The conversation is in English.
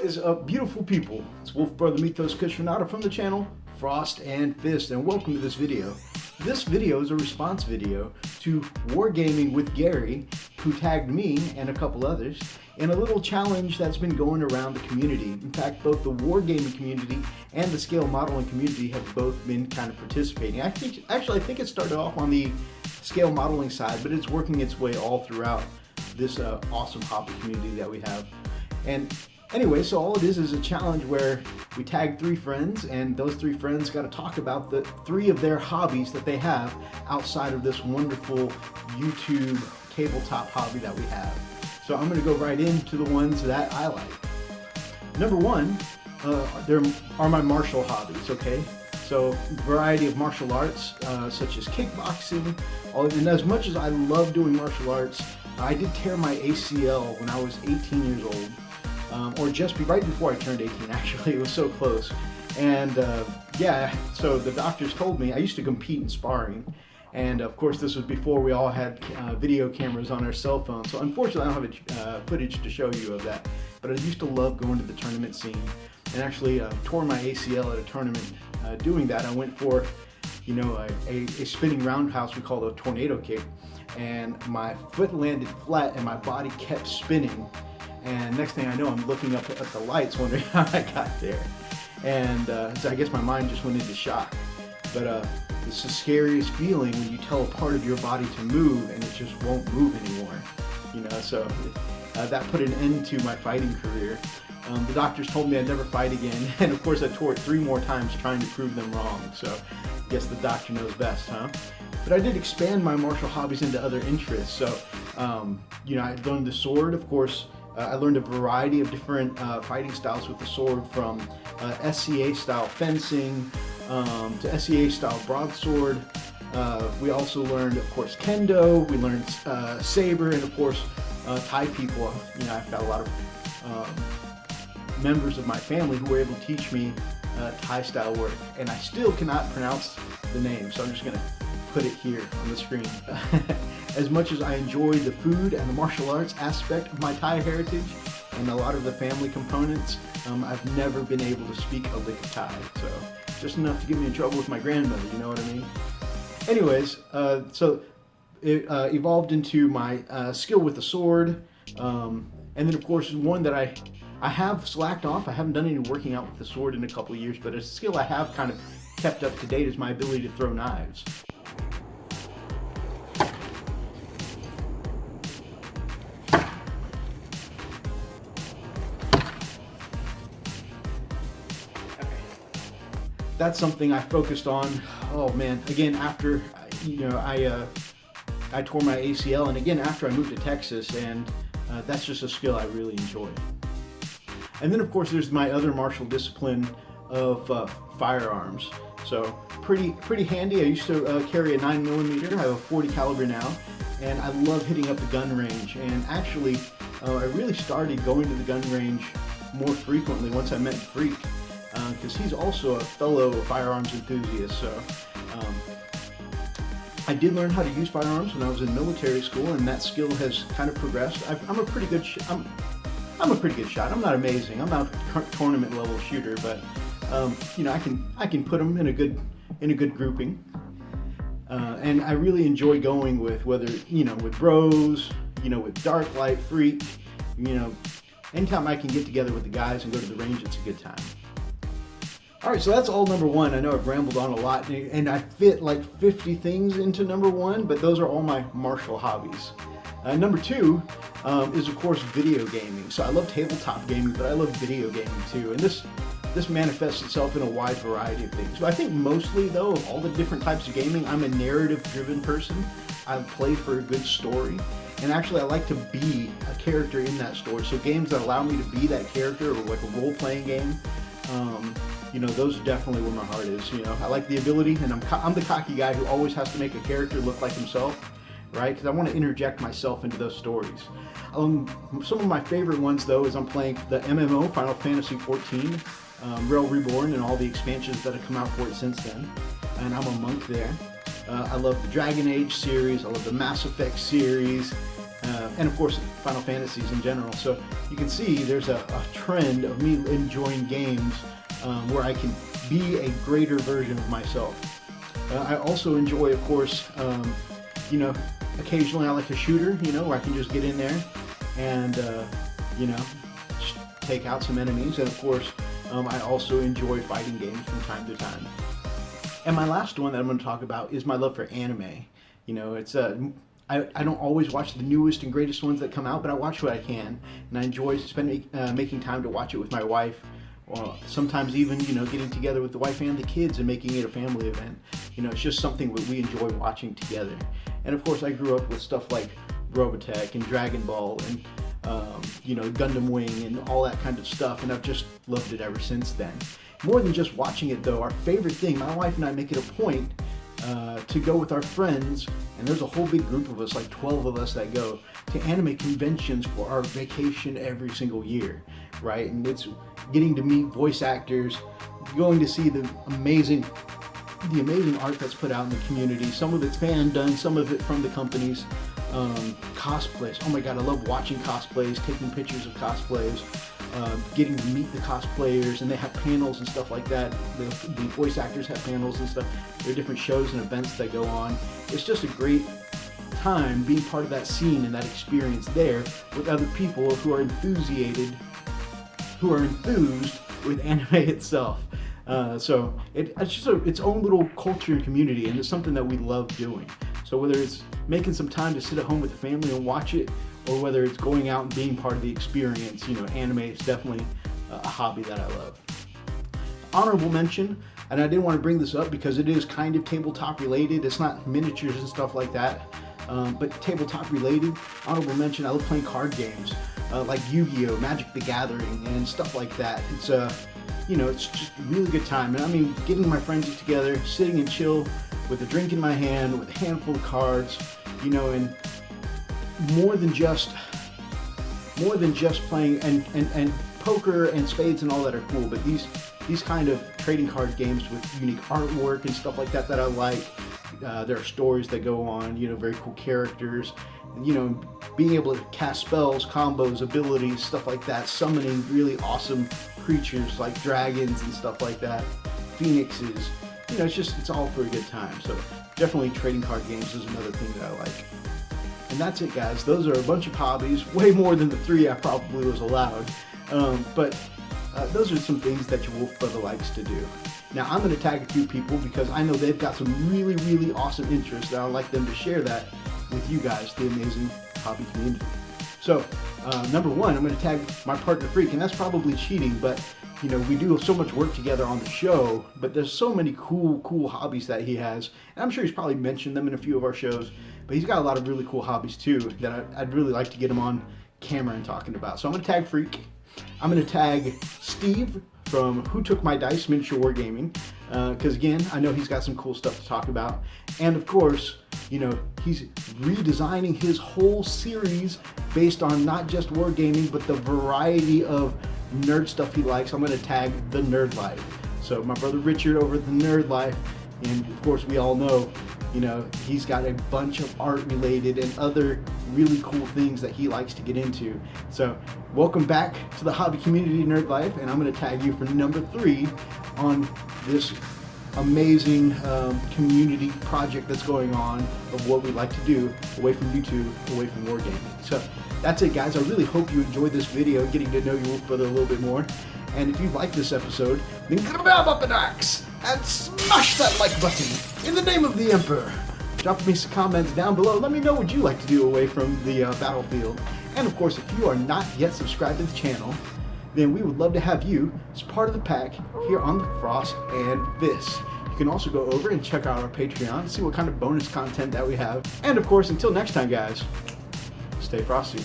guys, beautiful people. It's Wolfbrother Mythos Kushmanata from the channel Frost and Fist, and welcome to this video. This video is a response video to Wargaming with Garry, who tagged me and a couple others in a little challenge that's been going around the community. In fact, both the Wargaming community and the scale modeling community have both been kind of participating. I think it started off on the scale modeling side, but it's working its way all throughout this awesome hobby community that we have. And anyway, so all it is a challenge where we tag 3 friends, and those 3 friends got to talk about the 3 of their hobbies that they have outside of this wonderful YouTube tabletop hobby that we have. So I'm going to go right into the ones that I like. Number 1, there are my martial hobbies, okay? So variety of martial arts, such as kickboxing, and as much as I love doing martial arts, I did tear my ACL when I was 18 years old. Or just right before I turned 18, actually. It was so close. And yeah, so the doctors told me, I used to compete in sparring, and of course this was before we all had video cameras on our cell phones, so unfortunately I don't have footage to show you of that, but I used to love going to the tournament scene, and actually tore my ACL at a tournament doing that. I went for, you know, a spinning roundhouse we call a tornado kick, and my foot landed flat and my body kept spinning. And next thing I know, I'm looking up at the lights wondering how I got there. And so I guess my mind just went into shock. But it's the scariest feeling when you tell a part of your body to move and it just won't move anymore. You know, so that put an end to my fighting career. The doctors told me I'd never fight again. And of course I tore it 3 more times trying to prove them wrong. So I guess the doctor knows best, huh? But I did expand my martial hobbies into other interests. So, you know, I learned the sword, of course. I learned a variety of different fighting styles with the sword, from SCA style fencing to SCA style broadsword. We also learned, of course, kendo. We learned saber, and of course Thai people. You know, I've got a lot of members of my family who were able to teach me Thai style work, and I still cannot pronounce the name, so I'm just gonna put it here on the screen. As much as I enjoy the food and the martial arts aspect of my Thai heritage and a lot of the family components, I've never been able to speak a lick of Thai. So just enough to get me in trouble with my grandmother, you know what I mean? Anyways, so it evolved into my skill with the sword, and then of course one that I have slacked off. I haven't done any working out with the sword in a couple of years, but a skill I have kind of kept up to date is my ability to throw knives. That's something I focused on, oh man, again, after, you know, I tore my ACL, and again after I moved to Texas, and that's just a skill I really enjoy. And then of course there's my other martial discipline of firearms. So pretty handy. I used to carry a 9mm. I have a 40 caliber now, and I love hitting up the gun range. And actually, I really started going to the gun range more frequently once I met Freak, because he's also a fellow firearms enthusiast. So I did learn how to use firearms when I was in military school, and that skill has kind of progressed. I'm a pretty good shot. I'm not amazing. I'm not a tournament level shooter, but you know, I can put them in a good grouping. And I really enjoy going with, whether, you know, with bros, you know, with Dark Light, Freak, you know, anytime I can get together with the guys and go to the range, it's a good time. Alright, so that's all number 1. I know I've rambled on a lot, and I fit like 50 things into number 1, but those are all my martial hobbies. Number 2 is of course video gaming. So I love tabletop gaming, but I love video gaming too, and this manifests itself in a wide variety of things. But I think mostly, though, of all the different types of gaming, I'm a narrative-driven person. I play for a good story, and actually I like to be a character in that story. So games that allow me to be that character, or like a role-playing game, you know, those are definitely where my heart is. You know, I like the ability, and I'm the cocky guy who always has to make a character look like himself, right? Because I want to interject myself into those stories. Some of my favorite ones, though, is I'm playing the MMO Final Fantasy XIV, Realm Reborn, and all the expansions that have come out for it since then, and I'm a monk there. I love the Dragon Age series. I love the Mass Effect series. and of course Final Fantasies in general. So you can see there's a trend of me enjoying games where I can be a greater version of myself. I also enjoy, of course, you know, occasionally I like a shooter, you know, where I can just get in there and, you know, take out some enemies. And of course, I also enjoy fighting games from time to time. And my last one that I'm going to talk about is my love for anime. You know, it's I don't always watch the newest and greatest ones that come out, but I watch what I can, and I enjoy making time to watch it with my wife, or sometimes even, you know, getting together with the wife and the kids and making it a family event. You know, it's just something that we enjoy watching together. And of course, I grew up with stuff like Robotech and Dragon Ball and you know, Gundam Wing and all that kind of stuff, and I've just loved it ever since then. More than just watching it though, our favorite thing, my wife and I make it a point to go with our friends, and there's a whole big group of us, like 12 of us, that go to anime conventions for our vacation every single year, right? And it's getting to meet voice actors, going to see the amazing art that's put out in the community. Some of it's fan done, some of it from the companies. Cosplays, oh my god, I love watching cosplays, taking pictures of cosplays, getting to meet the cosplayers, and they have panels and stuff like that. The voice actors have panels and stuff. There are different shows and events that go on. It's just a great time being part of that scene and that experience there with other people who are enthused with anime itself. So it's just its own little culture and community, and it's something that we love doing. So whether it's making some time to sit at home with the family and watch it, or whether it's going out and being part of the experience, you know, anime is definitely a hobby that I love. Honorable mention, and I didn't want to bring this up because it is kind of tabletop related. It's not miniatures and stuff like that, but tabletop related. Honorable mention, I love playing card games like Yu-Gi-Oh!, Magic the Gathering, and stuff like that. It's you know, it's just a really good time. And I mean, getting my friends together, sitting and chill with a drink in my hand, with a handful of cards, you know, and more than just playing, and poker and spades and all that are cool, but these kind of trading card games with unique artwork and stuff like that I like. There are stories that go on, you know, very cool characters, and, you know, being able to cast spells, combos, abilities, stuff like that, summoning really awesome creatures like dragons and stuff like that, phoenixes. You know, it's all for a good time. So definitely trading card games is another thing that I like. And that's it, guys. Those are a bunch of hobbies, way more than the 3 I probably was allowed. But those are some things that your Wolfbrother likes to do. Now, I'm going to tag a few people because I know they've got some really, really awesome interests, and I'd like them to share that with you guys, the amazing hobby community. So, number 1, I'm going to tag my partner Freak, and that's probably cheating, but you know, we do so much work together on the show, but there's so many cool hobbies that he has, and I'm sure he's probably mentioned them in a few of our shows, but he's got a lot of really cool hobbies too that I'd really like to get him on camera and talking about. So I'm going to tag Freak. I'm going to tag Steve from Who Took My Dice Miniature Wargaming, because again, I know he's got some cool stuff to talk about. And of course, you know, he's redesigning his whole series based on not just wargaming, but the variety of nerd stuff he likes. I'm going to tag The Nerd Life. So my brother Richard over at The Nerd Life, and of course we all know, you know, he's got a bunch of art related and other really cool things that he likes to get into. So welcome back to the hobby community, Nerd Life, and I'm going to tag you for number 3 on this amazing community project that's going on of what we like to do away from YouTube, away from wargaming. So that's it, guys. I really hope you enjoyed this video, getting to know your Wolfbrother a little bit more. And if you've liked this episode, then grab up an axe and smash that like button in the name of the Emperor. Drop me some comments down below. Let me know what you like to do away from the battlefield. And of course, if you are not yet subscribed to the channel, then we would love to have you as part of the pack here on the Frost and Fist. You can also go over and check out our Patreon to see what kind of bonus content that we have. And of course, until next time, guys, stay frosty.